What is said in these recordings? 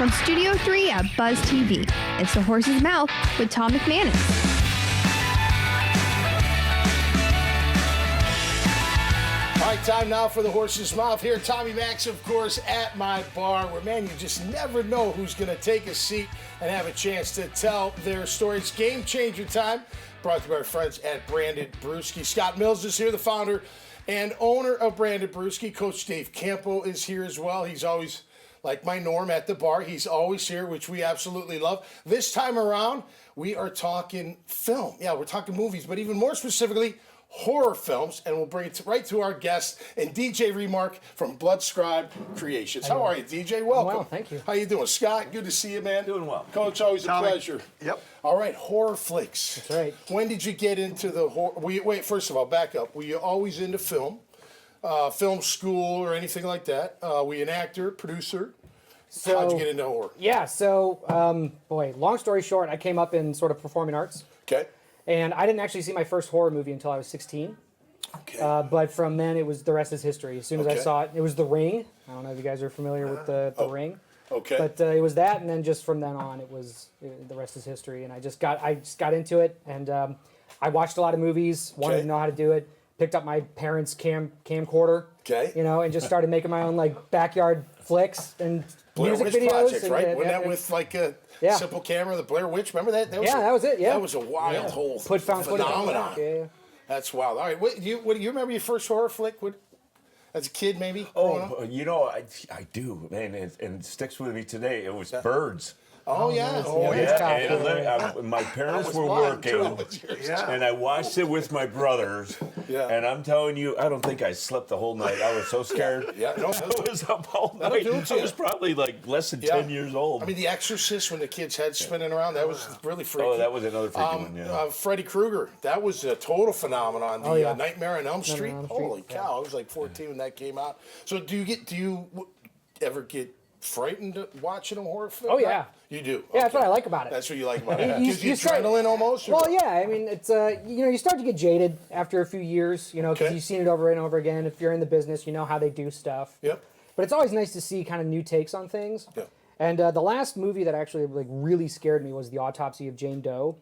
From Studio 3 at Buzz TV, it's The Horse's Mouth with Tom McManus. All right, time now for The Horse's Mouth. Here, Tommy Max, of course, at my bar, where, man, you just never know who's going to take a seat and have a chance to tell their story. It's Game Changer time, brought to you by our friends at Branded Brewski. Scott Mills is here, the founder and owner of Branded Brewski. Coach Dave Campo is here as well. He's always, like my norm at the bar, he's always here, which we absolutely love. This time around, we are talking film. Yeah, we're talking movies, but even more specifically, horror films, and we'll bring it right to our guest and DJ Remark from Blood Scribe Creations. How are you, DJ? Welcome. Well, thank you. How you doing, Scott? Good to see you, man. Doing well. Coach, always a pleasure. Yep. All right, horror flicks. That's right. When did you get into the horror? Wait, first of all, back up. Were you always into film? Film school or anything like that? Were you an actor, producer? So, how'd you get into horror? Yeah, so, long story short, I came up in sort of performing arts. Okay. And I didn't actually see my first horror movie until I was 16. Okay. But from then, it was the rest is history. As soon as I Okay. saw it, it was The Ring. I don't know if you guys are familiar with the Ring. Okay. But it was that, and then just from then on, the rest is history. And I just got into it, and I watched a lot of movies, wanted Okay. to know how to do it. Picked up my parents' camcorder, Okay. and just started making my own like backyard flicks and Blair music Witch videos. Project, and, right? yeah, Wasn't yeah, that with like a Yeah. simple camera, the Blair Witch? Remember that? That was it. Yeah, That was a wild whole Put found footage on phenomenon. that. Yeah. That's wild. All right, what do you remember your first horror flick? As a kid, maybe? growing up? I do, man, and it sticks with me today. It was Birds. Oh, yeah. nice. Oh, Yeah, yeah. And my parents was were mine, working, too. That was yours. and I watched it with my brothers. Yeah. And I'm telling you, I don't think I slept the whole night. I was so scared. Yeah, no, I was up all That'll night. do it to I you. was probably like less than Yeah. 10 years old. I mean, The Exorcist, when the kid's head spinning around, that was really freaky. oh, that was another freaky one. Yeah. Freddy Krueger, that was a total phenomenon. The yeah. Nightmare on Elm Street. on Elm Street, Holy cow! I was like 14 when that came out. So, do you ever get frightened watching a horror film? Oh, yeah. You do. Yeah, that's what I like about it. That's what you like about it. You- Gives you you start- adrenaline almost. or- Well, yeah. I mean, it's you start to get jaded after a few years, because Okay. you've seen it over and over again. If you're in the business, you know how they do stuff. Yep. But it's always nice to see kind of new takes on things. Yeah. And the last movie that actually like really scared me was The Autopsy of Jane Doe.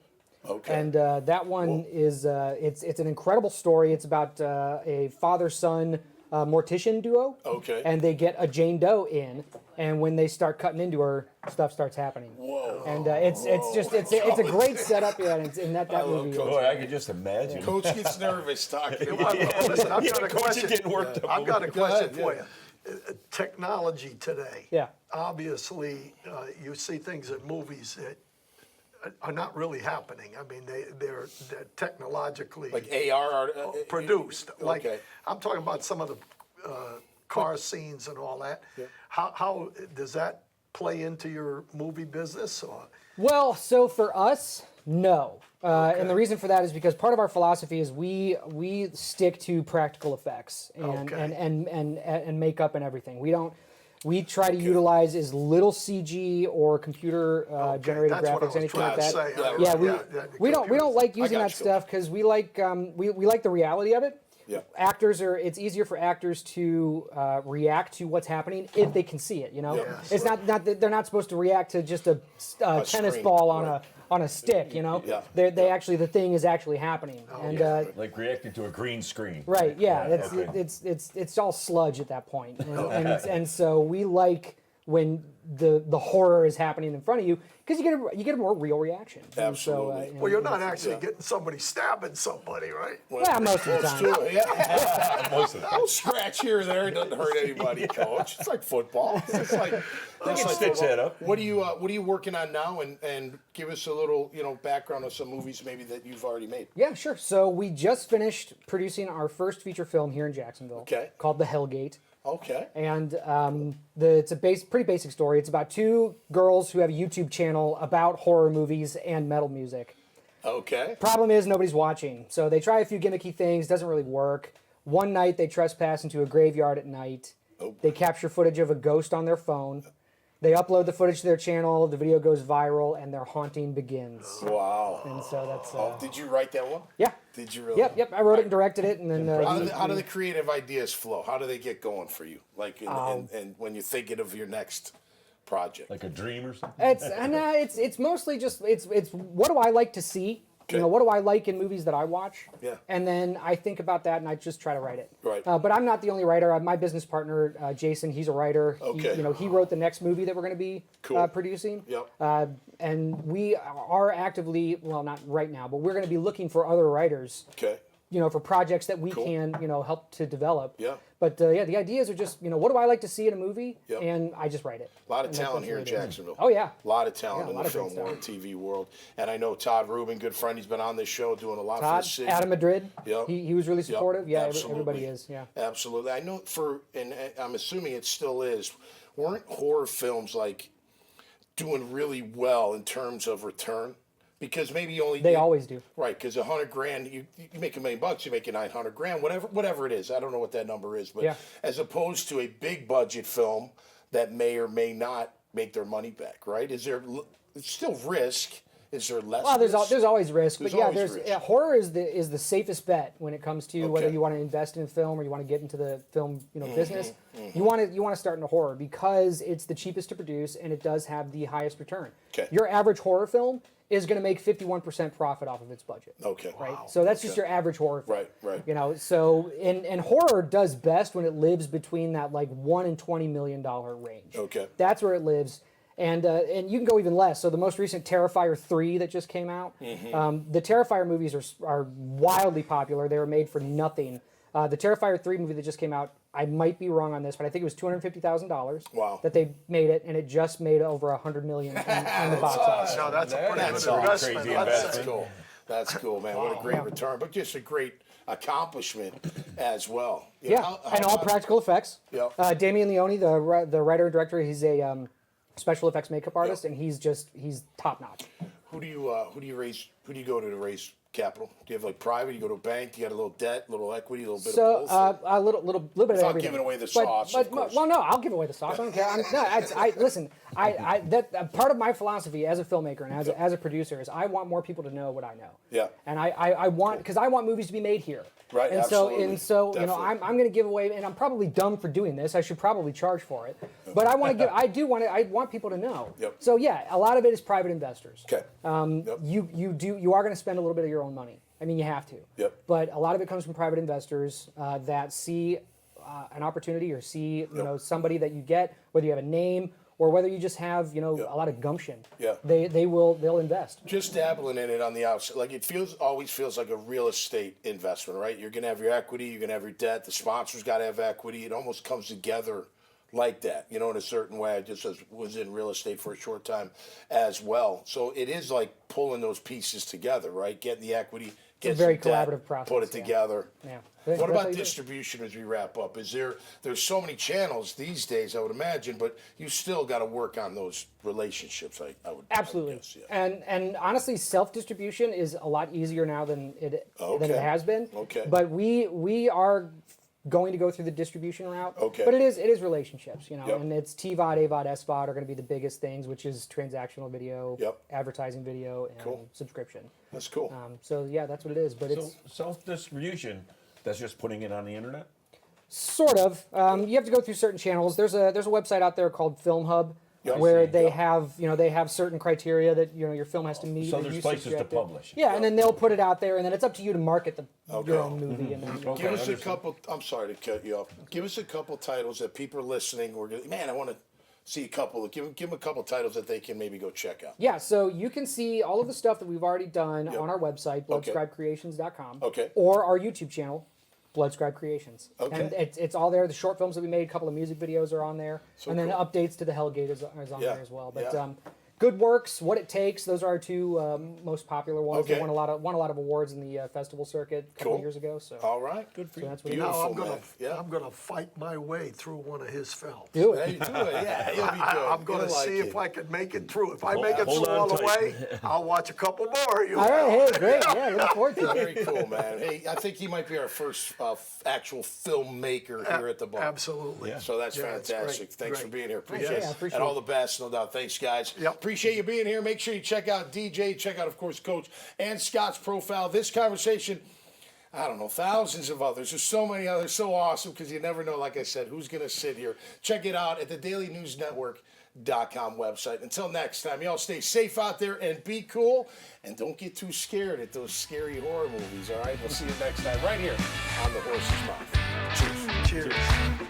Okay. And that one is it's an incredible story. It's about a father-son mortician duo. Okay. And they get a Jane Doe in, and when they start cutting into her, stuff starts happening. Whoa. And it's a great setup. Yeah, and it's in that movie. Coach. Boy, I could just imagine. Coach gets nervous talking Well, about listen, I've got a Coach is question. getting worked up. I've got a Go ahead, question for you. Technology today. Yeah. Obviously, you see things in movies that are not really happening. I mean, they're technologically like AR. produced. Like Okay. I'm talking about some of the car scenes and all that. Yeah. How does that play into your movie business? Or Well, so for us, no. And the reason for that is because part of our philosophy is we stick to practical effects and Okay. and makeup and everything. We try to utilize as little CG or computer generated That's what I graphics, was anything trying like to that. say. Yeah, Yeah, we don't like using got that you. stuff because we like we like the reality of it. Yeah. It's easier for actors to react to what's happening if they can see it. Yeah. It's not that they're not supposed to react to just a tennis screen. ball on Right. on a stick. Yeah. They actually the thing is actually happening. And Like reacting to a green screen. right, yeah, okay. it's all sludge at that point. And so we like when the horror is happening in front of you because you get a more real reaction. And so, Absolutely. well, you're not actually getting somebody stabbing somebody, right? yeah, most of the That's time. true. Yeah. Most of the time. Little scratch here or there, it doesn't hurt anybody, Coach. It's like football. It's like sticks football. that up. What are you working on now? And give us a little background of some movies maybe that you've already made. Yeah, sure. So we just finished producing our first feature film here in Jacksonville. Okay. Called The Hellgate. Okay. And it's a pretty basic story. It's about two girls who have a YouTube channel about horror movies and metal music. Okay. Problem is nobody's watching. So they try a few gimmicky things, doesn't really work. One night they trespass into a graveyard at night. Oh. They capture footage of a ghost on their phone. They upload the footage to their channel, the video goes viral, and their haunting begins. Wow. And so that's... Did you write that one? yeah. Did you really? Yep, I wrote it and directed it, and then... How do the creative ideas flow? How do they get going for you? Like, and when you're thinking of your next project? Like a dream or something? It's mostly just it's what do I like to see? Okay. What do I like in movies that I watch? Yeah. And then I think about that and I just try to write it. Right. But I'm not the only writer. My business partner, Jason, he's a writer. Okay. He wrote the next movie that we're going to be Cool. producing. Yep. And we are actively, well, not right now, but we're going to be looking for other writers. Okay. For projects that we Cool. can, help to develop. Yeah. But the ideas are just, what do I like to see in a movie? Yep. And I just write it. A lot of And that's talent here in what it is. Jacksonville. Oh, yeah. A lot of talent Yeah, a in lot the of great film world, stuff. TV world. And I know Todd Rubin, good friend, he's been on this show doing a lot for Todd, the city. Adam Madrid. Yep. He was really supportive. Yeah, absolutely. everybody is. Yeah. Absolutely. I know and I'm assuming it still is, weren't horror films like doing really well in terms of return? Because maybe you only They always do. Right, because $100,000, you make $1 million, you make $900,000, whatever it is. I don't know what that number is, but Yeah. as opposed to a big budget film that may or may not make their money back, right? It's still risk? Is there less? Well, there's always risk, There's but yeah, always risk. horror is the safest bet when it comes to whether Okay. you want to invest in film or you want to get into the film business. Mm-hmm. You want to start in horror because it's the cheapest to produce and it does have the highest return. Okay. Your average horror film is going to make 51% profit off of its budget. Okay. Right. So that's just your average horror film. Right. So and horror does best when it lives between that like $1 and $20 million range. Okay. That's where it lives. And you can go even less. So the most recent Terrifier 3 that just came out, the Terrifier movies are wildly popular. They were made for nothing. The Terrifier 3 movie that just came out, I might be wrong on this, but I think it was $250,000 Wow. that they made it, and it just made over $100 million in the box office. No, that's a pretty That's good all investment. crazy Let's That's say. cool. That's cool, man. What a great return, but just a great accomplishment as well. You know, Yeah, how and all about- practical effects. Yep. Damien Leone, the writer and director, he's a special effects makeup artist, Yep. and he's top notch. Who do you raise? Who do you go to raise capital? Do you have like private? You go to a bank? You got a little debt, a little equity, a little bit So of both? a little bit of Without everything. giving away the sauce, of course. Well, no, I'll give away the sauce. I don't care. Listen. That part of my philosophy as a filmmaker and as a producer is I want more people to know what I know. Yeah. And I want because I want movies to be made here. Right, And absolutely. so Definitely. I'm going to give away, and I'm probably dumb for doing this. I should probably charge for it, but I want to give. I want people to know. Yep. So yeah, a lot of it is private investors. Okay. Yep. You are going to spend a little bit of your own money. I mean, you have to. Yep. But a lot of it comes from private investors that see an opportunity or see somebody that you get, whether you have a name or whether you just have a lot of gumption. Yeah. They'll invest. Just dabbling in it on the outside, like it always feels like a real estate investment, right? You're gonna have your equity, you're gonna have your debt. The sponsors got to have equity. It almost comes together like that, in a certain way. I just was in real estate for a short time as well, so it is like pulling those pieces together, right? Getting the equity, a very collaborative process, put it yeah. together. Yeah. What That's how about you do it. distribution as we wrap up? There's so many channels these days, I would imagine, but you still got to work on those relationships. I would Absolutely. I guess, yeah. And honestly, self distribution is a lot easier now than it has been. Okay. But we are going to go through the distribution route. Okay. But it is relationships, Yep. and it's TVOD, AVOD, SVOD are going to be the biggest things, which is transactional video, Yep. advertising video, and Cool. subscription. That's cool. So yeah, that's what it is. But So it's self-distribution, that's just putting it on the internet? sort of. You have to go through certain channels. There's a website out there called Film Hub. Yep. Where Yeah. they have certain criteria that your film has to meet. So or there's you places to subject it. publish. Yeah, and then they'll put it out there, and then it's up to you to market Okay. your own movie. And then, Okay. Give us a understood. couple. I'm sorry to cut you off. Give us a couple titles that people are listening. Man, I want to see a couple. Give them a couple titles that they can maybe go check out. Yeah, so you can see all of the stuff that we've already done Yep. on our website, Okay. bloodscribecreations.com. Okay. Or our YouTube channel, Bloodscribe Creations. Okay. And it's all there. The short films that we made, a couple of music videos are on there. So and then cool. updates to the Hellgate is on Yeah. there as well. But Yeah. Good Works, What It Takes, those are our two most popular ones. Okay. They won a lot of awards in the festival circuit a couple Cool. of years ago. So All right. Good for So you. that's what it is. Beautiful, Now I'm gonna, man. Yeah. I'm gonna fight my way through one of his films. do There it. you do it. Yeah, you'll be good. I'm gonna You'll like see it. if I can make it through. If I make it hold through on all the tight. way, I'll watch a couple more. You All right, know? hey, great. Yeah, looking forward to it. Very cool, man. Hey, I think he might be our first actual filmmaker here at the bar. Absolutely. Yeah. So that's Yeah, it's fantastic. great, Thanks great. for being here. Appreciate Yeah, it. I appreciate And all it. the best, no doubt. Thanks, guys. Yep. Appreciate you being here. Make sure you check out DJ, check out, of course, Coach and Scott's profile. This conversation I don't know, thousands of others. There's so many others, so awesome, because you never know, like I said, who's going to sit here. Check it out at the dailynewsnetwork.com website. Until next time, y'all stay safe out there and be cool. And don't get too scared at those scary horror movies, all right? We'll see you next time right here on The Horse's Mouth. Cheers. Cheers.